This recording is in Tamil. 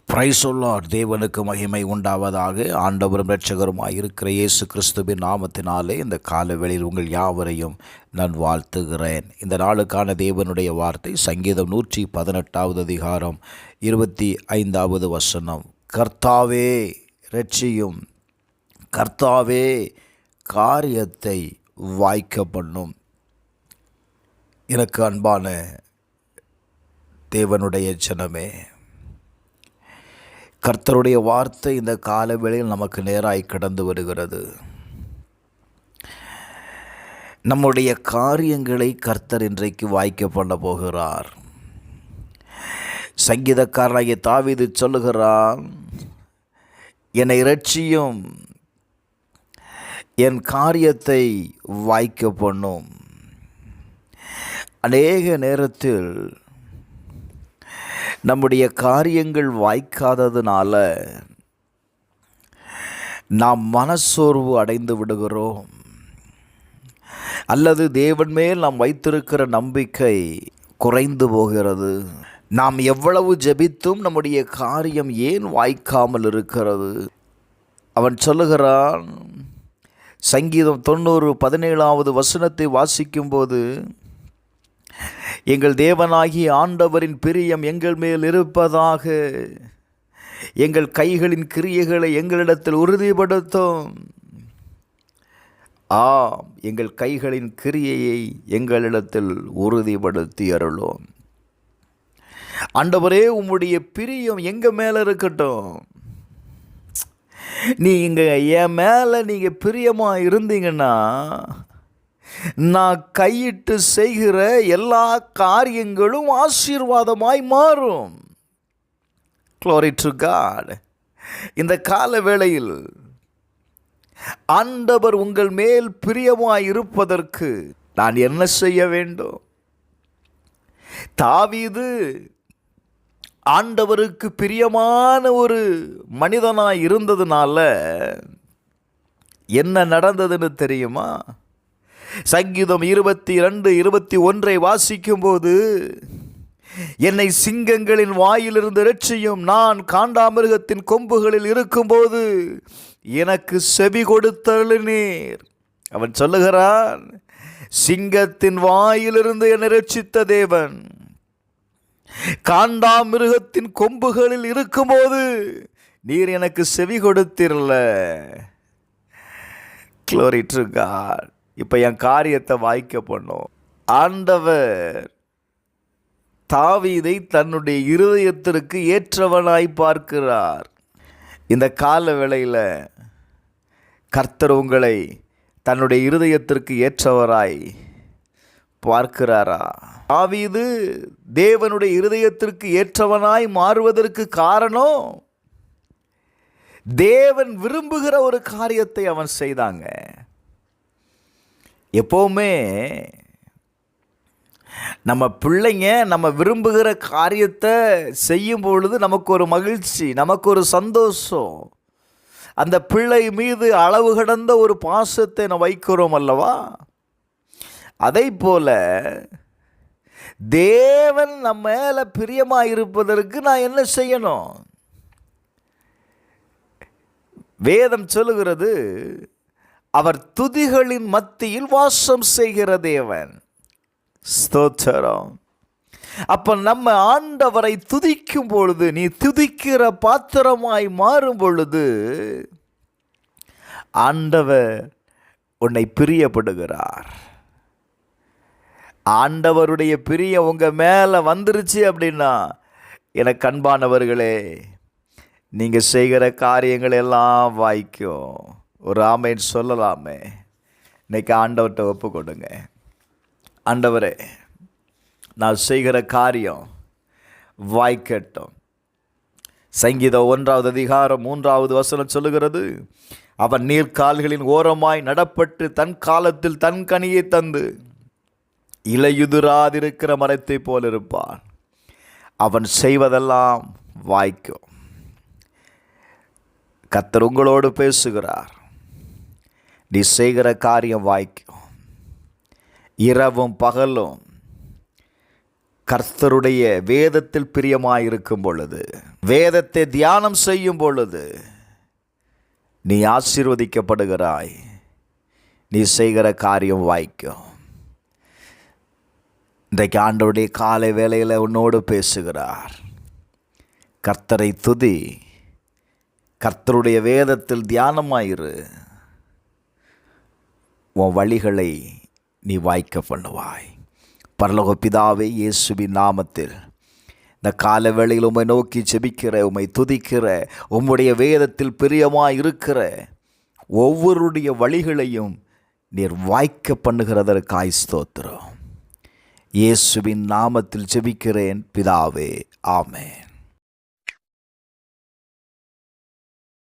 Praise the Lord. தேவனுக்கு மகிமை உண்டாவதாக. ஆண்டவரும் இரட்சகருமாய் இருக்கிற இயேசு கிறிஸ்துவின் நாமத்தினாலே இந்த காலவேளையில் உங்கள் யாவரையும் நான் வாழ்த்துகிறேன். இந்த நாளுக்கான தேவனுடைய வார்த்தை சங்கீதம் 118 அதிகாரம் 25 வசனம். கர்த்தாவே இரட்சியும், கர்த்தாவே காரியத்தை வாய்க்க பண்ணும். எனக்கு அன்பான தேவனுடைய ஜனமே, கர்த்தருடைய வார்த்தை இந்த காலவேளையில் நமக்கு நேராய் கடந்து வருகிறது. நம்முடைய காரியங்களை கர்த்தர் இன்றைக்கு வாய்க்க பண்ண போகிறார். சங்கீதக்காரனாகிய தாவீது சொல்லுகிறான், என்னை இரட்சியும், என் காரியத்தை வாய்க்க பண்ணும். அநேக நேரத்தில் நம்முடைய காரியங்கள் வாய்க்காததுனால நாம் மனச்சோர்வு அடைந்து விடுகிறோம், அல்லது தேவன் மேல் நாம் வைத்திருக்கிற நம்பிக்கை குறைந்து போகிறது. நாம் எவ்வளவு ஜெபித்தும் நம்முடைய காரியம் ஏன் வாய்க்காமல் இருக்கிறது? அவன் சொல்லுகிறான், சங்கீதம் 90:17 வசனத்தை வாசிக்கும்போது, எங்கள் தேவனாகிய ஆண்டவரின் பிரியம் எங்கள் மேல் இருப்பதாக, எங்கள் கைகளின் கிரியைகளை எங்களிடத்தில் உறுதிப்படுத்தும். ஆம், எங்கள் கைகளின் கிரியையை எங்களிடத்தில் உறுதிப்படுத்தி அருளும். ஆண்டவரே, உம்முடைய பிரியம் எங்கள் மேலே இருக்கட்டும். நீங்கள் என் மேலே நீங்கள் பிரியமாக இருந்தீங்கன்னா நான் கையிட்டு செய்கிற எல்லா காரியங்களும் ஆசீர்வாதமாய் மாறும். Glory to God. இந்த கால வேளையில் ஆண்டவர் உங்கள் மேல் பிரியமாய் இருப்பதற்கு நான் என்ன செய்ய வேண்டும்? தாவீது ஆண்டவருக்கு பிரியமான ஒரு மனிதனாய் இருந்ததுனால என்ன நடந்ததுன்னு தெரியுமா? சங்கீதம் 22:21 வாசிக்கும்போது, என்னை சிங்கங்களின் வாயிலிருந்து இரட்சியும், நான் காண்டாமிருகத்தின் கொம்புகளில் இருக்கும்போது எனக்கு செவி கொடுத்தருளினீர். அவன் சொல்லுகிறான், சிங்கத்தின் வாயிலிருந்து என்னை இரட்சித்த தேவன் காண்டாமிருகத்தின் கொம்புகளில் இருக்கும்போது நீர் எனக்கு செவி கொடுத்திரல. Glory to God. இப்போ என் காரியத்தை வாய்க்க பண்ணும். ஆண்டவர் தாவீதை தன்னுடைய இருதயத்திற்கு ஏற்றவனாய் பார்க்கிறார். இந்த கால வேளையில் கர்த்தர் உங்களை தன்னுடைய இருதயத்திற்கு ஏற்றவராய் பார்க்கிறாரா? தாவீது தேவனுடைய இருதயத்திற்கு ஏற்றவனாய் மாறுவதற்கு காரணம், தேவன் விரும்புகிற ஒரு காரியத்தை அவன் செய்தாங்க. எப்போவுமே நம்ம பிள்ளைங்க நம்ம விரும்புகிற காரியத்தை செய்யும் பொழுது நமக்கு ஒரு மகிழ்ச்சி, நமக்கு ஒரு சந்தோஷம். அந்த பிள்ளை மீது அளவு கடந்த ஒரு பாசத்தை நம்ம வைக்கிறோம் அல்லவா? அதை போல தேவன் நம்ம மேலே பிரியமாக இருப்பதற்கு நான் என்ன செய்யணும்? வேதம் சொல்லுகிறது, அவர் துதிகளின் மத்தியில் வாசம் செய்கிற தேவன். ஸ்தோத்திரம். அப்ப நம்ம ஆண்டவரை துதிக்கும் பொழுது, நீ துதிக்கிற பாத்திரமாய் மாறும் பொழுது ஆண்டவர் உன்னை பிரியப்படுகிறார். ஆண்டவருடைய பிரியம் உங்க மேல வந்துருச்சு அப்படின்னா, எனக்கு அன்பானவர்களே, நீங்க செய்கிற காரியங்கள் எல்லாம் வாய்க்கும். ஒரு ஆமேன் சொல்லலாமே. இன்னைக்கு ஆண்டவர்கிட்ட ஒப்பு கொடுங்க. ஆண்டவரே, நான் செய்கிற காரியம் வாய்க்கட்டும். சங்கீதம் 1:3 வசனம் சொல்லுகிறது, அவன் நீர்க்கால்களின் ஓரமாய் நடப்பட்டு தன் காலத்தில் தன் கனியை தந்து இலையுதிராதிருக்கிற மரத்தை போல் இருப்பான். அவன் செய்வதெல்லாம் வாய்க்கும். கர்த்தர் உங்களோடு பேசுகிறார். நீ செய்கிற காரியம் வாய்க்கும். இரவும் பகலும் கர்த்தருடைய வேதத்தில் பிரியமாயிருக்கும் பொழுது, வேதத்தை தியானம் செய்யும் பொழுது நீ ஆசீர்வதிக்கப்படுகிறாய். நீ செய்கிற காரியம் வாய்க்கும். இன்றைக்கு ஆண்டவருடைய காலை வேளையில் உன்னோடு பேசுகிறார். கர்த்தரை துதி, கர்த்தருடைய வேதத்தில் தியானமாயிரு. உன் வழிகளை நீ வாய்க்க பண்ணுவாய். பரலோக பிதாவே, இயேசுவின் நாமத்தில் இந்த கால வேளையில் உம்மை நோக்கி ஜெபிக்கிற, உம்மை துதிக்கிற, உம்முடைய வேதத்தில் பிரியமாய் இருக்கிற ஒவ்வொருடைய வழிகளையும் நீர் வாய்க்க பண்ணுகிறதற்காய் ஸ்தோத்திரம். இயேசுவின் நாமத்தில் ஜெபிக்கிறேன் பிதாவே, ஆமென்.